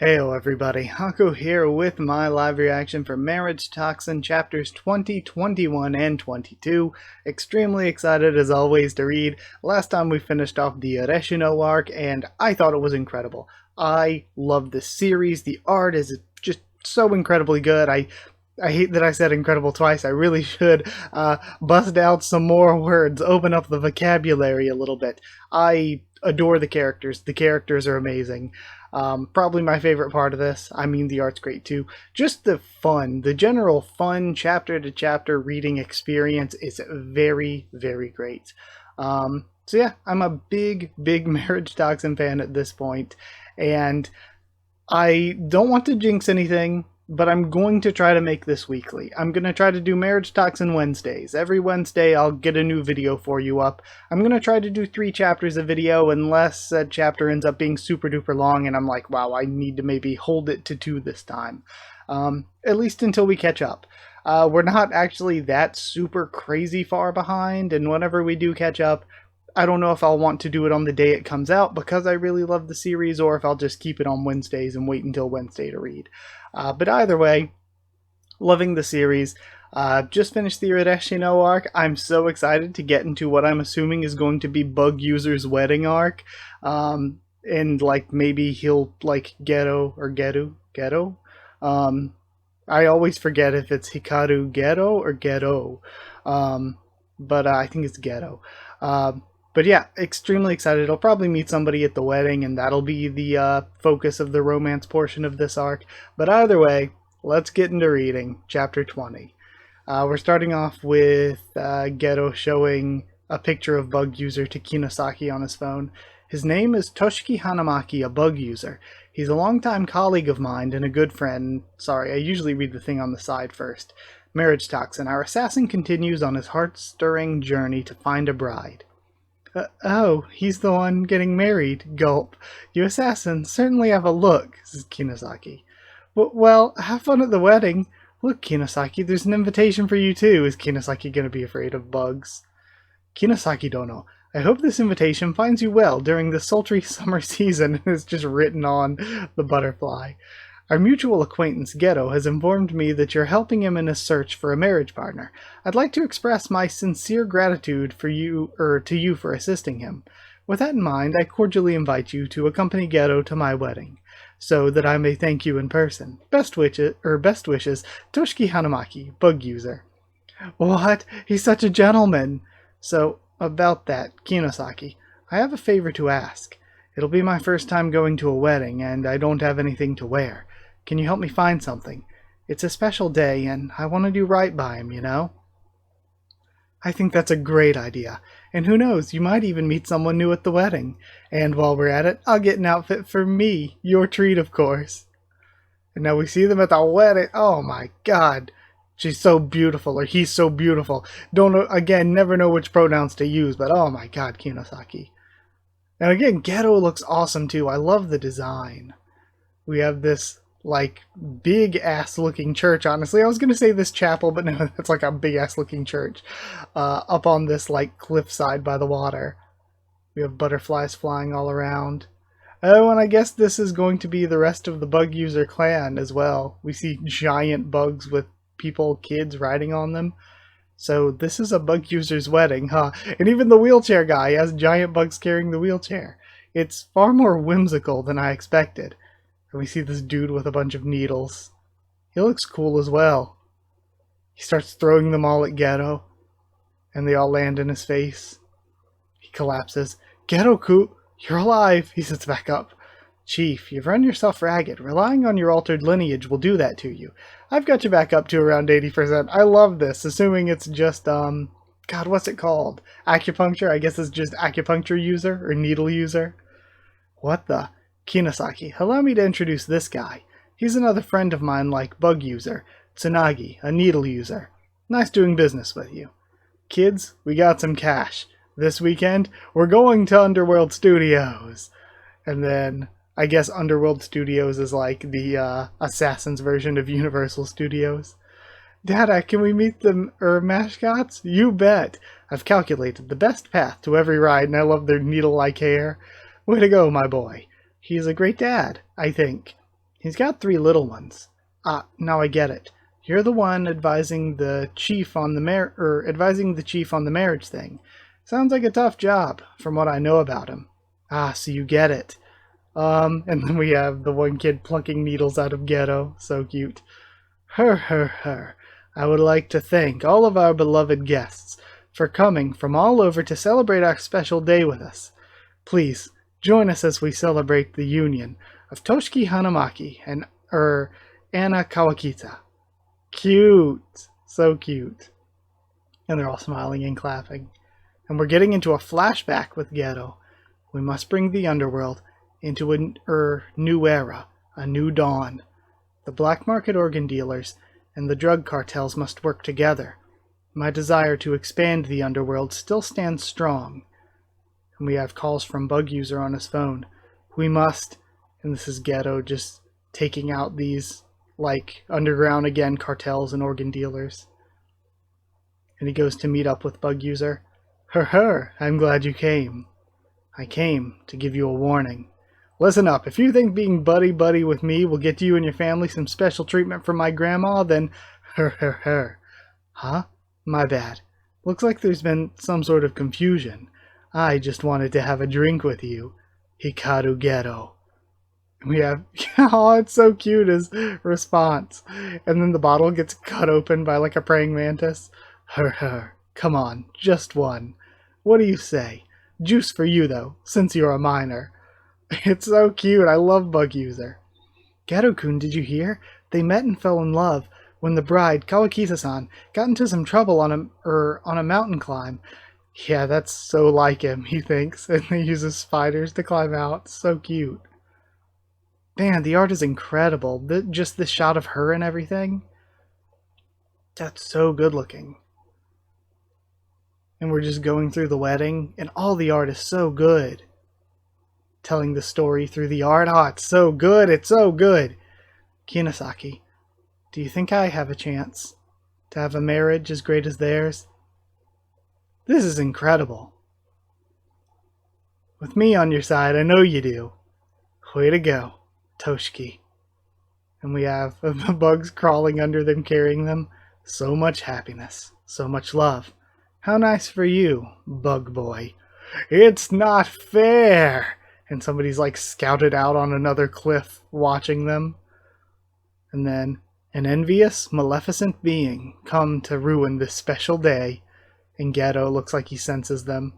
Heyo everybody, Haku here with my live reaction for Marriage Toxin chapters 20, 21, and 22. Extremely excited as always to read. Last time we finished off the Readthrough arc and I thought it was incredible. I love this series, the art is just so incredibly good. I hate that I said incredible twice. I really should bust out some more words, open up the vocabulary a little bit. I adore the characters. The characters are amazing. Probably my favorite part of this. I mean, the art's great too. Just the fun, the general fun chapter to chapter reading experience is very, very great. So yeah, I'm a big Marriage Toxin fan at this point, and I don't want to jinx anything, but I'm going to try to make this weekly. I'm going to try to do Marriage Toxin Wednesdays. Every Wednesday I'll get a new video for you up. I'm going to try to do 3 chapters a video unless a chapter ends up being super duper long and I'm like, wow, I need to maybe hold it to 2 this time. At least until we catch up. We're not actually that super crazy far behind, and whenever we do catch up, I don't know if I'll want to do it on the day it comes out because I really love the series, or if I'll just keep it on Wednesdays and wait until Wednesday to read. But either way, loving the series. Just finished the Readthrough arc. I'm so excited to get into what I'm assuming is going to be Bug User's wedding arc. And like maybe he'll like Ghetto. I always forget if it's Hikaru Ghetto or Ghetto. But I think it's Ghetto. But yeah, extremely excited. I'll probably meet somebody at the wedding, and that'll be the focus of the romance portion of this arc. But either way, let's get into reading Chapter 20. We're starting off with Ghetto showing a picture of Bug User to Kinosaki on his phone. His name is Toshiki Hanamaki, a Bug User. He's a longtime colleague of mine and a good friend. Sorry, I usually read the thing on the side first. Marriage Toxin. Our assassin continues on his heart-stirring journey to find a bride. Oh, he's the one getting married. Gulp. You assassins certainly have a look, says Kinosaki. Well, have fun at the wedding. Look, Kinosaki, there's an invitation for you too. Is Kinosaki gonna be afraid of bugs? Kinosaki dono. I hope this invitation finds you well during the sultry summer season. It's just written on the butterfly. Our mutual acquaintance Ghetto has informed me that you're helping him in his search for a marriage partner. I'd like to express my sincere gratitude to you for assisting him. With that in mind, I cordially invite you to accompany Ghetto to my wedding, so that I may thank you in person. Best wishes, Toshiki Hanamaki, Bug User. What? He's such a gentleman. So, about that, Kinosaki, I have a favor to ask. It'll be my first time going to a wedding, and I don't have anything to wear. Can you help me find something? It's a special day, and I want to do right by him, you know? I think that's a great idea. And who knows, you might even meet someone new at the wedding. And while we're at it, I'll get an outfit for me. Your treat, of course. And now we see them at the wedding. Oh my god. She's so beautiful, or he's so beautiful. Never know which pronouns to use, but oh my god, Kinosaki. And again, Ghetto looks awesome too. I love the design. We have this, like, big-ass looking church, honestly. I was going to say this chapel, but no, that's like a big-ass looking church. Up on this, like, cliffside by the water. We have butterflies flying all around. Oh, and I guess this is going to be the rest of the Bug User clan as well. We see giant bugs with kids riding on them. So this is a Bug User's wedding, huh? And even the wheelchair guy has giant bugs carrying the wheelchair. It's far more whimsical than I expected. And we see this dude with a bunch of needles. He looks cool as well. He starts throwing them all at Ghetto, and they all land in his face. He collapses. Ghetto-ku, you're alive! He sits back up. Chief, you've run yourself ragged. Relying on your altered lineage will do that to you. I've got you back up to around 80%. I love this, assuming it's just, God, what's it called? Acupuncture? I guess it's just acupuncture user, or needle user. What the? Kinosaki, allow me to introduce this guy. He's another friend of mine like Bug User, Tsunagi, a needle user. Nice doing business with you. Kids, we got some cash. This weekend, we're going to Underworld Studios. And then, I guess Underworld Studios is like the Assassin's version of Universal Studios. Dada, can we meet the mascots? You bet. I've calculated the best path to every ride, and I love their needle-like hair. Way to go, my boy. He's a great dad, I think. He's got 3 little ones. Ah, now I get it. You're the one advising the chief on the marriage thing. Sounds like a tough job, from what I know about him. Ah, so you get it. And then we have the one kid plucking needles out of Ghetto. So cute. Her. I would like to thank all of our beloved guests for coming from all over to celebrate our special day with us. Please, join us as we celebrate the union of Toshiki Hanamaki and Anna Kawakita. Cute. So cute. And they're all smiling and clapping. And we're getting into a flashback with Ghetto. We must bring the underworld into a new era, a new dawn. The black market organ dealers and the drug cartels must work together. My desire to expand the underworld still stands strong. And we have calls from Bug User on his phone. We must, and this is Ghetto just taking out these, like, underground again cartels and organ dealers. And he goes to meet up with Bug User. Her, I'm glad you came. I came to give you a warning. Listen up, if you think being buddy-buddy with me will get you and your family some special treatment from my grandma, then her. Huh? My bad. Looks like there's been some sort of confusion. I just wanted to have a drink with you. Hikaru Ghetto. We have, oh, it's so cute, his response. And then the bottle gets cut open by like a praying mantis. Her. Come on, just one. What do you say? Juice for you, though, since you're a minor. It's so cute. I love Bug User. Ghetto-kun, did you hear? They met and fell in love when the bride, Kawakita-san, got into some trouble on a mountain climb. Yeah, that's so like him, he thinks, and he uses spiders to climb out. So cute. Man, the art is incredible. Just this shot of her and everything. That's so good looking. And we're just going through the wedding, and all the art is so good. Telling the story through the art. Oh, it's so good. It's so good. Kinasaki, do you think I have a chance to have a marriage as great as theirs? This is incredible. With me on your side, I know you do. Way to go, Toshiki. And we have the bugs crawling under them, carrying them. So much happiness. So much love. How nice for you, bug boy. It's not fair. And somebody's like scouted out on another cliff watching them. And then an envious, maleficent being come to ruin this special day. And Ghetto looks like he senses them.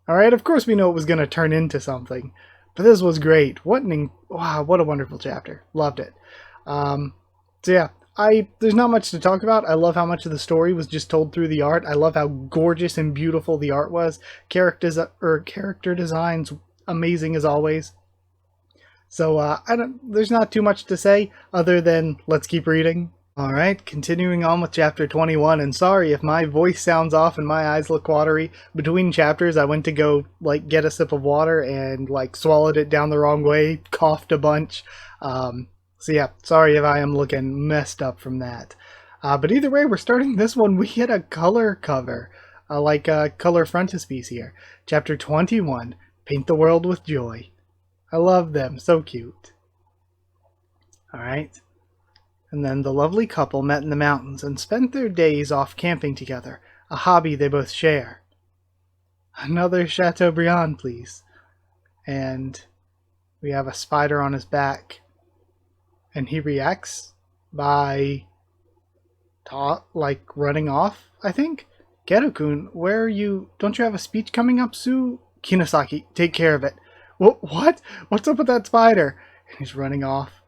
Alright, of course we know it was going to turn into something. But this was great. Wow, what a wonderful chapter. Loved it. So yeah, there's not much to talk about. I love how much of the story was just told through the art. I love how gorgeous and beautiful the art was. Character designs amazing as always. So there's not too much to say other than let's keep reading. Alright, continuing on with chapter 21, and sorry if my voice sounds off and my eyes look watery. Between chapters I went to go like get a sip of water and like swallowed it down the wrong way, coughed a bunch. So yeah, sorry if I am looking messed up from that. But either way, we're starting this one. We get a color cover, like a color frontispiece here. Chapter 21. Paint the world with joy. I love them. So cute. Alright. And then the lovely couple met in the mountains and spent their days off camping together, a hobby they both share. Another Chateaubriand, please. And we have a spider on his back. And he reacts by running off, I think. Ghetto-kun, where are you? Don't you have a speech coming up soon? Kinasaki, take care of it. What? What's up with that spider? And he's running off.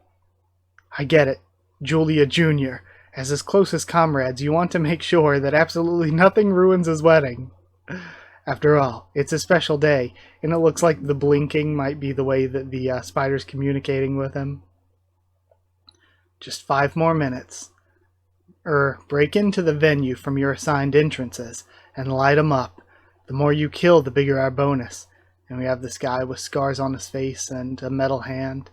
I get it. Julia Jr. As his closest comrades, you want to make sure that absolutely nothing ruins his wedding. After all, it's a special day, and it looks like the blinking might be the way that the spider's communicating with him. Just 5 more minutes. Break into the venue from your assigned entrances and light 'em up. The more you kill, the bigger our bonus. And we have this guy with scars on his face and a metal hand.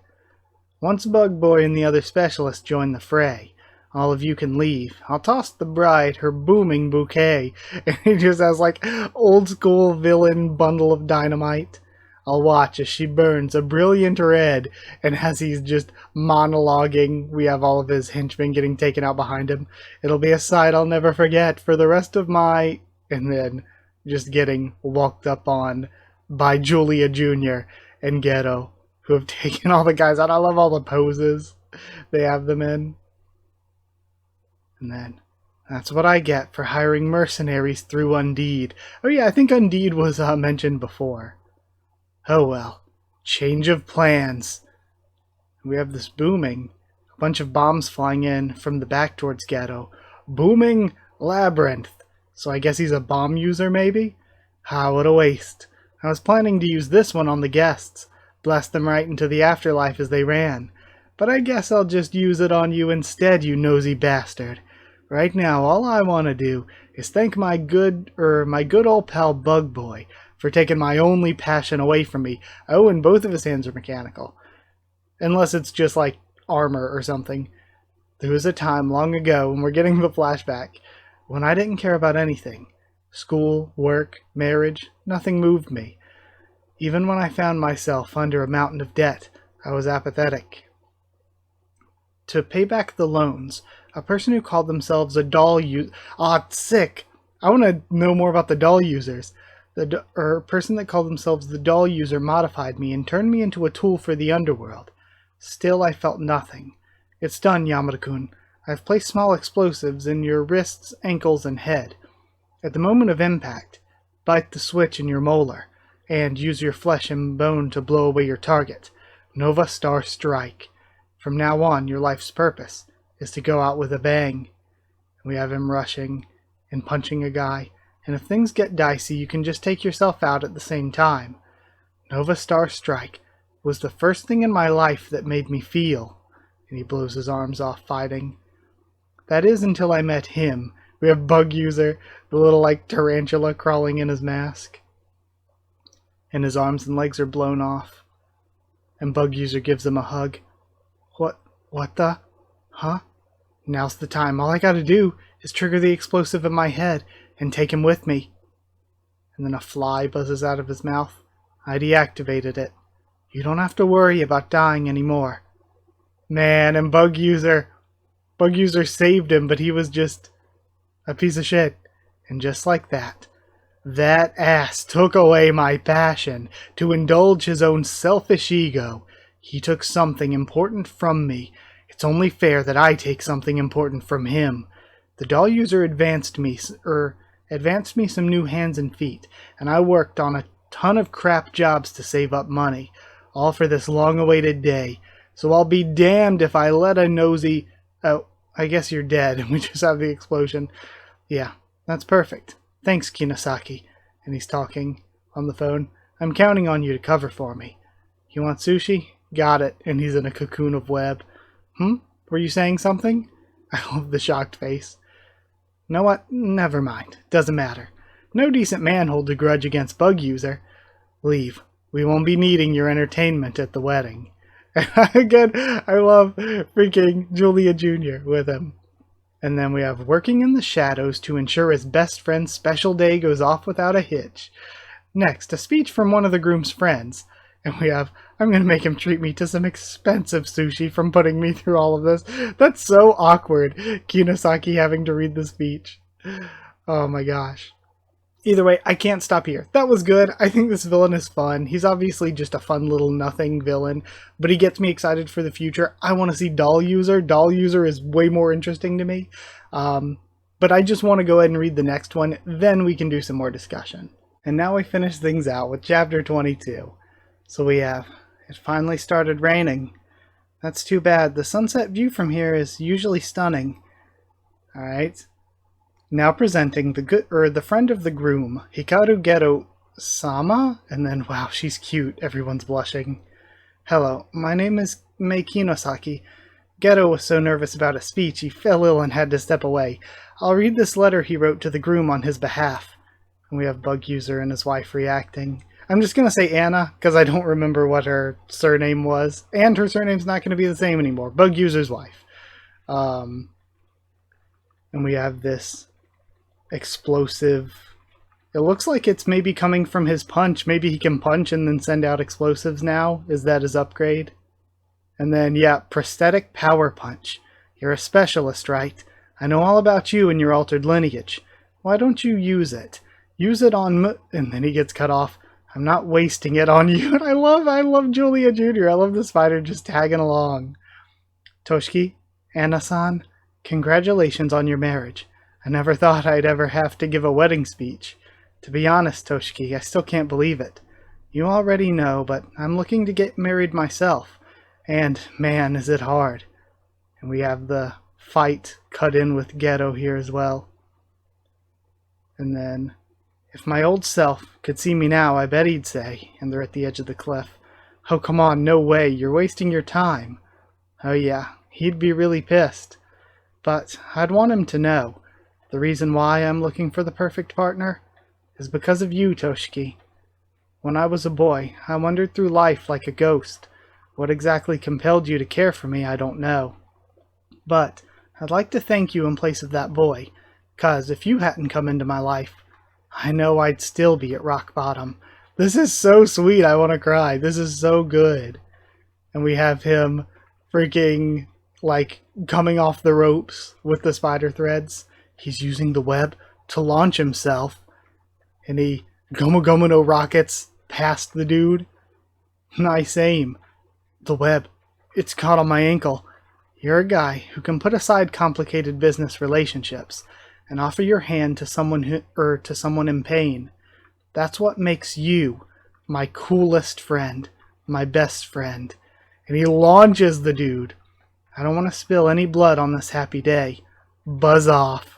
Once Bug Boy and the other specialists join the fray, all of you can leave. I'll toss the bride her booming bouquet. And he just has like old school villain bundle of dynamite. I'll watch as she burns a brilliant red. And as he's just monologuing, we have all of his henchmen getting taken out behind him. It'll be a sight I'll never forget for the rest of my... And then just getting walked up on by Julia Jr. and Ghetto, who have taken all the guys out. I love all the poses they have them in. And then, that's what I get for hiring mercenaries through Undeed. Oh yeah, I think Undeed was mentioned before. Oh well, change of plans. We have this booming, a bunch of bombs flying in from the back towards Ghetto. Booming labyrinth. So I guess he's a bomb user maybe? Ah, what a waste. I was planning to use this one on the guests. Blast them right into the afterlife as they ran. But I guess I'll just use it on you instead, you nosy bastard. Right now, all I want to do is thank my good old pal Bug Boy for taking my only passion away from me. Oh, and both of his hands are mechanical. Unless it's just like armor or something. There was a time long ago, and we're getting the flashback, when I didn't care about anything. School, work, marriage, nothing moved me. Even when I found myself under a mountain of debt, I was apathetic. To pay back the loans, a person who called themselves a doll user... Ah, sick! I want to know more about the doll users. The person that called themselves the doll user modified me and turned me into a tool for the underworld. Still, I felt nothing. It's done, Yamada-kun. I've placed small explosives in your wrists, ankles, and head. At the moment of impact, bite the switch in your molar, and use your flesh and bone to blow away your target. Nova Star Strike. From now on, your life's purpose is to go out with a bang. We have him rushing and punching a guy. And if things get dicey, you can just take yourself out at the same time. Nova Star Strike was the first thing in my life that made me feel. And he blows his arms off fighting. That is until I met him. We have Bug User, the little like tarantula crawling in his mask. And his arms and legs are blown off. And Bug User gives him a hug. What the? Huh? Now's the time. All I gotta do is trigger the explosive in my head and take him with me. And then a fly buzzes out of his mouth. I deactivated it. You don't have to worry about dying anymore. Man, and Bug User saved him, but he was just a piece of shit. And just like that ass took away my passion to indulge his own selfish ego. He took something important from me. It's only fair that I take something important from him. The doll user advanced me some new hands and feet, and I worked on a ton of crap jobs to save up money, all for this long-awaited day. So I'll be damned if I let a nosy... Oh, I guess you're dead, and we just have the explosion. Yeah, that's perfect. Thanks, Kinosaki. And he's talking on the phone. I'm counting on you to cover for me. You want sushi? Got it. And he's in a cocoon of web. Were you saying something? I love the shocked face. Know what? Never mind. Doesn't matter. No decent man holds a grudge against Bug User. Leave. We won't be needing your entertainment at the wedding. Again, I love freaking Julia Jr. with him. And then we have working in the shadows to ensure his best friend's special day goes off without a hitch. Next, a speech from one of the groom's friends. And we have, I'm going to make him treat me to some expensive sushi from putting me through all of this. That's so awkward, Kinosaki having to read the speech. Oh my gosh. Either way, I can't stop here. That was good. I think this villain is fun. He's obviously just a fun little nothing villain, but he gets me excited for the future. I want to see Doll User. Doll User is way more interesting to me. But I just want to go ahead and read the next one, then we can do some more discussion. And now we finish things out with chapter 22. So we have, it finally started raining. That's too bad. The sunset view from here is usually stunning. Alright. Now presenting the friend of the groom, Hikaru Ghetto-sama? And then, wow, she's cute. Everyone's blushing. Hello, my name is Mei Kinosaki. Ghetto was so nervous about a speech, he fell ill and had to step away. I'll read this letter he wrote to the groom on his behalf. And we have Bug User and his wife reacting. I'm just going to say Anna, because I don't remember what her surname was. And her surname's not going to be the same anymore. Bug User's wife. And we have this explosive It looks like it's maybe coming from his punch. Maybe he can punch and then send out explosives now. Is that his upgrade? And then, yeah, prosthetic power punch. You're a specialist, right? I know all about you and your altered lineage. Why don't you use it? Use it on and then he gets cut off. I'm not wasting it on you. And I love Julia Jr. I love the spider just tagging along. Toshiki, Anna-san, congratulations on your marriage. I never thought I'd ever have to give a wedding speech. To be honest, Toshiki, I still can't believe it. You already know, but I'm looking to get married myself. And, man, is it hard. And we have the fight cut in with Ghetto here as well. And then, if my old self could see me now, I bet he'd say, and they're at the edge of the cliff, oh, come on, no way, you're wasting your time. Oh, yeah, he'd be really pissed. But I'd want him to know. The reason why I'm looking for the perfect partner is because of you, Toshiki. When I was a boy, I wandered through life like a ghost. What exactly compelled you to care for me, I don't know. But I'd like to thank you in place of that boy, 'cause if you hadn't come into my life, I know I'd still be at rock bottom. This is so sweet, I want to cry. This is so good. And we have him freaking, like, coming off the ropes with the spider threads. He's using the web to launch himself. And he Gomu Gomu no rockets past the dude. Nice aim. The web. It's caught on my ankle. You're a guy who can put aside complicated business relationships and offer your hand to someone to someone in pain. That's what makes you my coolest friend, my best friend. And he launches the dude. I don't want to spill any blood on this happy day. Buzz off.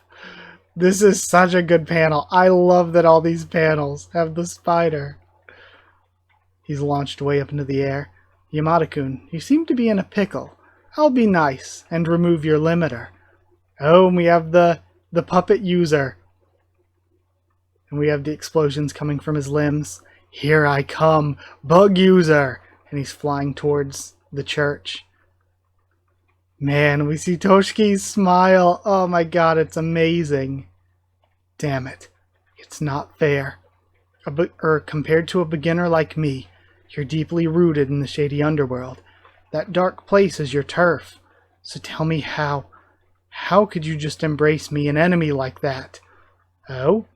This is such a good panel. I love that all these panels have the spider. He's launched way up into the air. Yamada-kun, you seem to be in a pickle. I'll be nice and remove your limiter. Oh, and we have the puppet user. And we have the explosions coming from his limbs. Here I come, bug user. And he's flying towards the church. Man, we see Toshiki's smile. Oh my god, it's amazing. Damn it. It's not fair. Compared to a beginner like me, you're deeply rooted in the shady underworld. That dark place is your turf. So tell me how. How could you just embrace me, an enemy like that? Oh?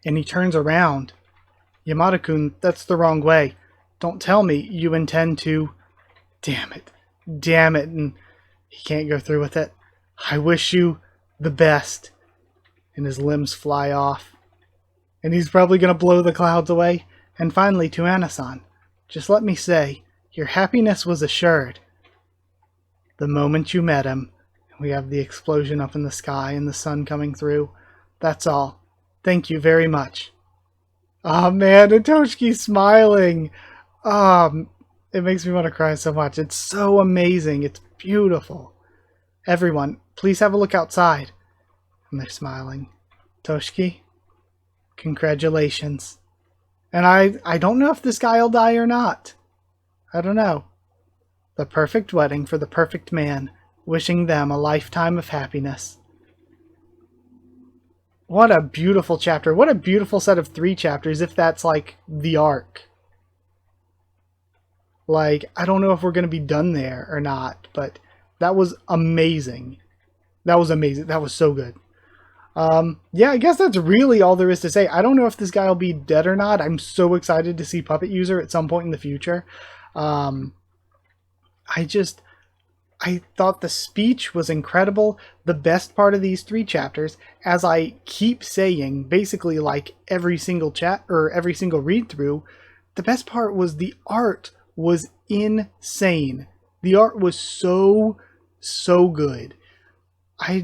And he turns around. Yamada-kun, that's the wrong way. Don't tell me you intend to... Damn it. Damn it. And he can't go through with it. I wish you the best. And his limbs fly off. And he's probably going to blow the clouds away. And finally to Anna-san. Just let me say, your happiness was assured. The moment you met him. We have the explosion up in the sky and the sun coming through. That's all. Thank you very much. Oh man, Toshiki's smiling. It makes me want to cry so much. It's so amazing. It's beautiful. Everyone, please have a look outside. And they're smiling. Toshiki, congratulations. And I don't know if this guy will die or not. I don't know. The perfect wedding for the perfect man. Wishing them a lifetime of happiness. What a beautiful chapter. What a beautiful set of 3 chapters, if that's like the arc. Like, I don't know if we're going to be done there or not, but that was amazing. That was amazing. That was so good. Yeah, I guess that's really all there is to say. I don't know if this guy will be dead or not. I'm so excited to see Puppet User at some point in the future. I thought the speech was incredible. The best part of these 3 chapters, as I keep saying, basically like every single every single read through, the best part was the art was insane. The art was so good. I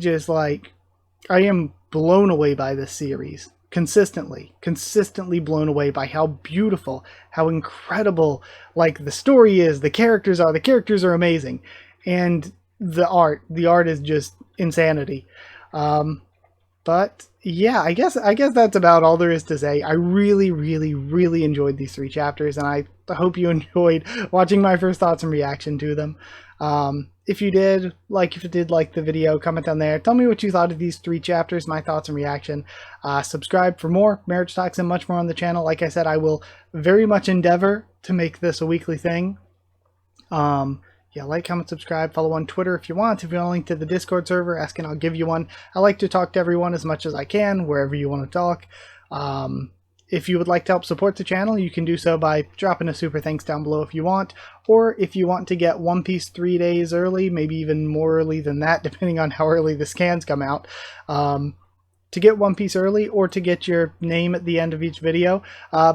am blown away by this series. Consistently blown away by how beautiful, how incredible, like, the story is, the characters are amazing. And the art is just insanity. But yeah, I guess that's about all there is to say. I really enjoyed these 3 chapters, and I hope you enjoyed watching my first thoughts and reaction to them. If you did, if you did like the video, comment down there. Tell me what you thought of these 3 chapters, my thoughts and reaction. Subscribe for more Marriage Talks and much more on the channel. Like I said, I will very much endeavor to make this a weekly thing. Yeah, like, comment, subscribe, follow on Twitter if you want. If you want a link to the Discord server, ask and I'll give you one. I like to talk to everyone as much as I can, wherever you want to talk. If you would like to help support the channel, you can do so by dropping a super thanks down below if you want. Or if you want to get One Piece 3 days early, maybe even more early than that, depending on how early the scans come out. To get One Piece early, or to get your name at the end of each video,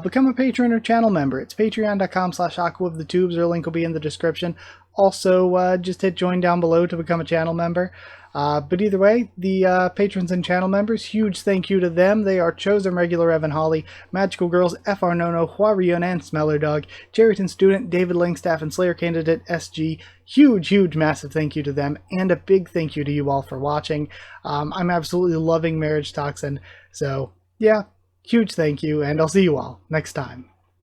become a patron or channel member. It's patreon.com/HakuofTheTubes. Their link will be in the description. Also, just hit join down below to become a channel member. But either way, the patrons and channel members, huge thank you to them. They are Chosen Regular Evan Hawley, Magical Girls, FR Nono, Huarion, and Smeller Dog, Jerryton Student, David Langstaff, and Slayer Candidate SG. Huge, massive thank you to them, and a big thank you to you all for watching. I'm absolutely loving Marriage Toxin, so yeah, huge thank you, and I'll see you all next time.